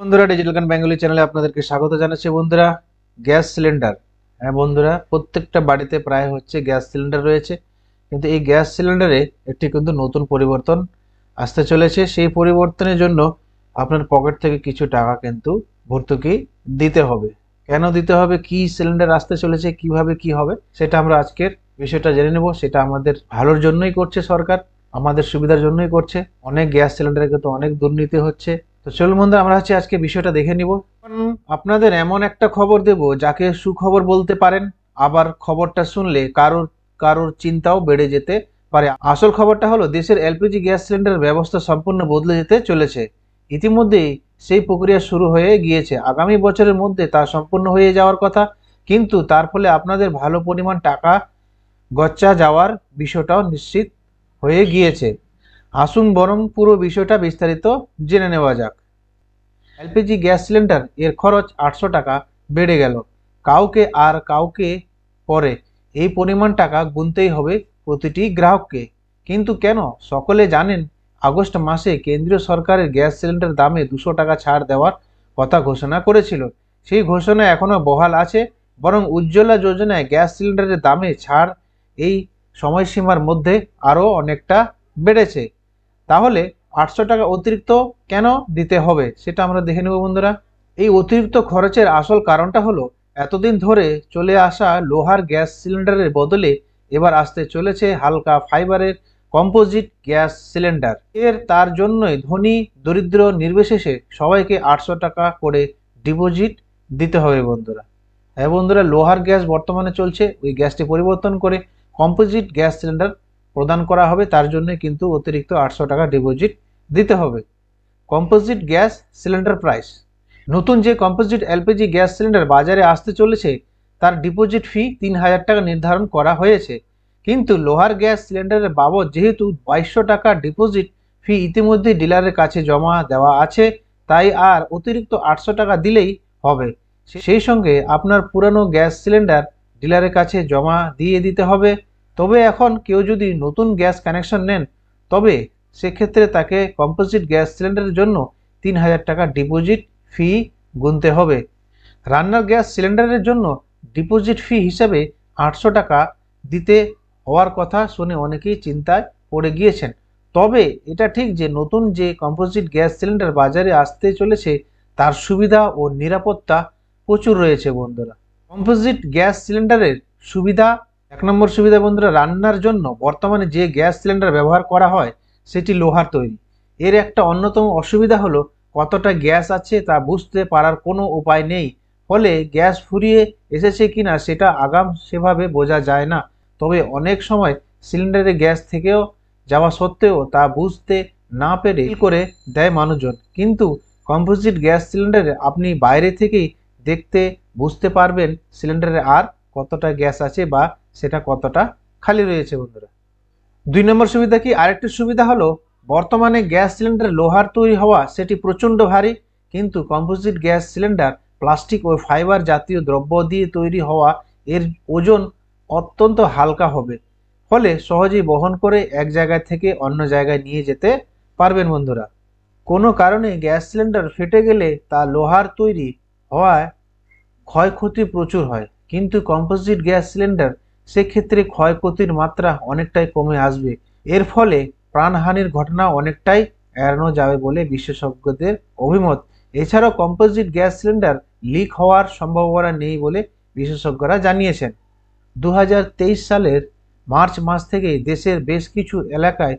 বন্ধুরা ডিজিটাল গান বেঙ্গলি চ্যানেলে আপনাদেরকে স্বাগত জানাচ্ছি। বন্ধুরা গ্যাস সিলিন্ডার, হ্যাঁ বন্ধুরা, প্রত্যেকটা বাড়িতে প্রায় হচ্ছে গ্যাস সিলিন্ডার রয়েছে, কিন্তু এই গ্যাস সিলিন্ডারে একটি কিন্তু নতুন পরিবর্তন আসতে চলেছে। সেই পরিবর্তনের জন্য আপনার পকেট থেকে কিছু টাকা কিন্তু ভর্তুকি দিতে হবে। কেন দিতে হবে, কি সিলিন্ডার আসতে চলেছে, কিভাবে কি হবে, সেটা আমরা আজকের বিষয়টা জেনে নেব। সেটা আমাদের ভালোর জন্যই করছে সরকার, আমাদের সুবিধার জন্যই করছে। অনেক গ্যাস সিলিন্ডারে কিন্তু অনেক দুর্নীতি হচ্ছে। তো চলুন বন্ধু, আমরা আজকে বিষয়টা দেখে নিব। আপনাদের এমন একটা খবর দেব যাকে সুখবর বলতে পারেন, আবার খবরটা শুনলে কারোর কারোর চিন্তাও বেড়ে যেতে পারে। আসল খবরটা হলো দেশের এলপিজি গ্যাস সিলিন্ডার ব্যবস্থা সম্পূর্ণ বদলে যেতে চলেছে। ইতিমধ্যেই সেই প্রক্রিয়া শুরু হয়ে গিয়েছে, আগামী বছরের মধ্যে তা সম্পূর্ণ হয়ে যাওয়ার কথা। কিন্তু তার ফলে আপনাদের ভালো পরিমাণ টাকা গচ্চা যাওয়ার বিষয়টাও নিশ্চিত হয়ে গিয়েছে। আসুন বরং পুরো বিষয়টা বিস্তারিত জেনে নেওয়া যাক। এলপিজি গ্যাস সিলিন্ডার এর খরচ 800 টাকা বেড়ে গেল। কাউকে পরে এই পরিমাণ টাকা গুনতেই হবে প্রতিটি গ্রাহককে। কিন্তু কেন? সকলে জানেন আগস্ট মাসে কেন্দ্রীয় সরকারের গ্যাস সিলিন্ডার দামে 200 টাকা ছাড় দেওয়ার কথা ঘোষণা করেছিল। সেই ঘোষণা এখনো বহাল আছে, বরং উজ্জ্বলা যোজনায় গ্যাস সিলিন্ডারের দামে ছাড় এই সময়সীমার মধ্যে আরও অনেকটা বেড়েছে। তাহলে 800 টাকা অতিরিক্ত কেন দিতে হবে সেটা আমরা দেখে নেব বন্ধুরা। এই অতিরিক্ত খরচের আসল কারণটা হলো এতদিন ধরে চলে আসা লোহার গ্যাস সিলিন্ডারের বদলে এবার আসতে চলেছে হালকা ফাইবারের কম্পোজিট গ্যাস সিলিন্ডার। তার জন্যই ধনী দরিদ্র নির্বিশেষে সবাইকে 800 টাকা করে ডিপোজিট দিতে হবে বন্ধুরা। হ্যাঁ বন্ধুরা, লোহার গ্যাস বর্তমানে চলছে, ওই গ্যাসটি পরিবর্তন করে কম্পোজিট গ্যাস সিলিন্ডার প্রদান করা হবে। তার জন্য কিন্তু অতিরিক্ত 800 টাকা ডিপোজিট দিতে হবে। Composite gas cylinder price. নতুন যে কম্পোজিট এলপিজি গ্যাস সিলিন্ডার বাজারে আসতে চলেছে তার ডিপোজিট ফি 3000 টাকা নির্ধারণ করা হয়েছে। কিন্তু লোহার গ্যাস সিলিন্ডারের বাবদ যেহেতু 2200 টাকা ডিপোজিট ফি ইতিমধ্যে ডিলারের কাছে জমা দেওয়া আছে, তাই আর অতিরিক্ত 800 টাকা দিলেই হবে। সেই সঙ্গে আপনার পুরানো গ্যাস সিলিন্ডার ডিলারের কাছে জমা দিয়ে দিতে হবে। তবে এখন কেউ যদি নতুন গ্যাস কানেকশন নেন, তবে সেক্ষেত্রে তাকে কম্পোজিট গ্যাস সিলিন্ডারের জন্য 3000 টাকা ডিপোজিট ফি গুনতে হবে। রান্নার গ্যাস সিলিন্ডারের জন্য ডিপোজিট ফি হিসাবে 800 টাকা দিতে হওয়ার কথা শুনে অনেকেই চিন্তায় পড়ে গিয়েছেন। তবে এটা ঠিক যে নতুন যে কম্পোজিট গ্যাস সিলিন্ডার বাজারে আসতে চলেছে তার সুবিধা ও নিরাপত্তা প্রচুর রয়েছে বন্ধুরা। কম্পোজিট গ্যাস সিলিন্ডারের সুবিধা, 1 নম্বর সুবিধা বন্ধুরা, রান্নার জন্য বর্তমানে যে গ্যাস সিলিন্ডার ব্যবহার করা হয় সেটি লোহার তৈরি। এর একটা অন্যতম অসুবিধা হলো কতটা গ্যাস আছে তা বুঝতে পারার কোনো উপায় নেই। ফলে গ্যাস ফুরিয়ে এসেছে কিনা সেটা আগাম সেভাবে বোঝা যায় না। তবে অনেক সময় সিলিন্ডারে গ্যাস থেকেও যাওয়া সত্ত্বেও তা বুঝতে না পেরে করে দেয় মানুষজন। কিন্তু কম্পোজিট গ্যাস সিলিন্ডারে আপনি বাইরে থেকেই দেখতে বুঝতে পারবেন সিলিন্ডারে আর কতটা গ্যাস আছে বা সেটা কতটা খালি রয়েছে বন্ধুরা। 2 নম্বর সুবিধা কি? আরেকটি সুবিধা হলো বর্তমানে গ্যাস সিলিন্ডার লোহার তৈরি হওয়া সেটি প্রচণ্ড ভারী, কিন্তু কম্পোজিট গ্যাস সিলিন্ডার প্লাস্টিক ও ফাইবার জাতীয় দ্রব্য দিয়ে তৈরি হওয়া এর ওজন অত্যন্ত হালকা হবে। ফলে সহজেই বহন করে এক জায়গা থেকে অন্য জায়গায় নিয়ে যেতে পারবেন বন্ধুরা। কোনো কারণে গ্যাস সিলিন্ডার ফেটে গেলে তা লোহার তৈরি হওয়ায় ক্ষয়ক্ষতি প্রচুর হয়, কিন্তু কম্পোজিট গ্যাস সিলিন্ডার সেক্ষেত্রে ক্ষয়ক্ষতির মাত্রা অনেকটাই কমে আসবে। এর ফলে প্রাণহানির ঘটনা অনেকটাই এড়ানো যাবে বলে বিশেষজ্ঞদের অভিমত। এছাড়াও কম্পোজিট গ্যাস সিলিন্ডার লিক হওয়ার সম্ভাবনা নেই বলে বিশেষজ্ঞরা জানিয়েছেন। 2023 সালের মার্চ মাস থেকে দেশের বেশ কিছু এলাকায়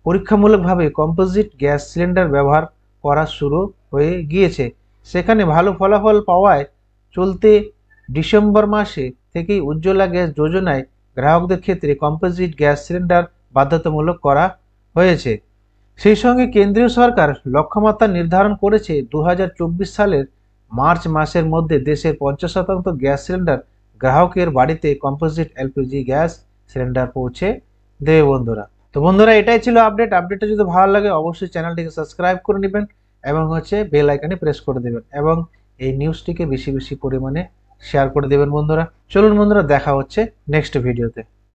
পরীক্ষামূলকভাবে কম্পোজিট গ্যাস সিলিন্ডার ব্যবহার করা শুরু হয়ে গিয়েছে। সেখানে ভালো ফলাফল পাওয়ায় চলতি ডিসেম্বর মাসে থেকেই উজ্জ্বলা গ্যাস যোজনায় গ্রাহকদের ক্ষেত্রে কম্পোজিট গ্যাস সিলিন্ডার বাধ্যতামূলক করা হয়েছে। সেই সঙ্গে কেন্দ্রীয় সরকার লক্ষ্যমাত্রা নির্ধারণ করেছে 2024 সালের মার্চ মাসের মধ্যে দেশের 50% গ্যাস সিলিন্ডার গ্রাহকের বাড়িতে কম্পোজিট এলপিজি গ্যাস সিলিন্ডার পৌঁছে দেবে বন্ধুরা। তো বন্ধুরা, এটাই ছিল আপডেটটা যদি ভালো লাগে অবশ্যই চ্যানেলটিকে সাবস্ক্রাইব করে নেবেন এবং বেল আইকনে প্রেস করে দেবেন এবং এই নিউজটিকে বেশি বেশি পরিমাণে শেয়ার করে দেবেন বন্ধুরা। চলুন বন্ধুরা, দেখা হচ্ছে নেক্সট ভিডিওতে।